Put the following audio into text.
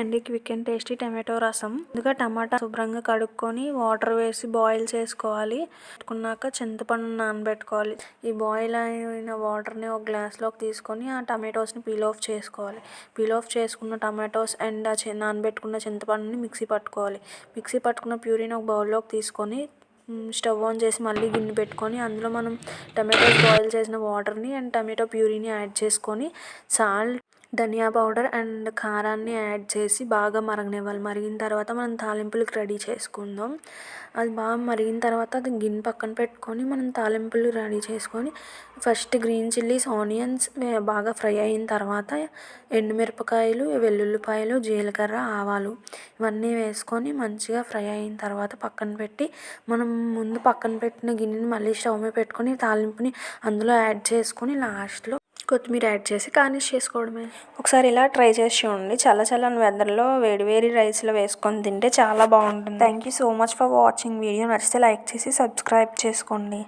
అండి quick and tasty tomato రసం. ముందుగా టమాటా శుభ్రంగా కడుక్కొని వాటర్ వేసి బాయిల్ చేసుకోవాలి. పెట్టుకున్నాక చింతపండు నానబెట్టుకోవాలి. ఈ బాయిల్ అయిన వాటర్ని ఒక గ్లాస్లోకి తీసుకొని ఆ టమాటోస్ని పీల్ ఆఫ్ చేసుకోవాలి. పీల్ ఆఫ్ చేసుకున్న టమాటోస్ అండ్ నానబెట్టుకున్న చింతపండుని మిక్సీ పట్టుకోవాలి. మిక్సీ పట్టుకున్న ప్యూరీని ఒక బౌల్లోకి తీసుకొని స్టవ్ ఆన్ చేసి మళ్ళీ గిన్నె పెట్టుకొని అందులో మనం టమాటోస్ బాయిల్ చేసిన వాటర్ని అండ్ టమాటో ప్యూరీని యాడ్ చేసుకొని సాల్ట్, ధనియా పౌడర్ అండ్ కారాన్ని యాడ్ చేసి బాగా మరగనివ్వాలి. మరిగిన తర్వాత మనం తాలింపులకు రెడీ చేసుకుందాం. అది బాగా మరిగిన తర్వాత అది గిన్నె పక్కన పెట్టుకొని మనం తాలింపులు రెడీ చేసుకొని ఫస్ట్ గ్రీన్ చిల్లీస్, ఆనియన్స్ బాగా ఫ్రై అయిన తర్వాత ఎండుమిరపకాయలు, వెల్లుల్లిపాయలు, జీలకర్ర, ఆవాలు ఇవన్నీ వేసుకొని మంచిగా ఫ్రై అయిన తర్వాత పక్కన పెట్టి మనం ముందు పక్కన పెట్టిన గిన్నెని మళ్ళీ స్టవ్ మీద పెట్టుకొని తాలింపుని అందులో యాడ్ చేసుకొని లాస్ట్లో కొత్తిమీర యాడ్ చేసి గార్నిష్ చేసుకోవడమే. ఒకసారి ఇలా ట్రై చేసి చూడండి. చల్లని వెదర్లో వేడి రైస్లో వేసుకొని తింటే చాలా బాగుంటుంది. Thank you so much for watching. Video నచ్చితే లైక్ చేసి సబ్స్క్రైబ్ చేసుకోండి.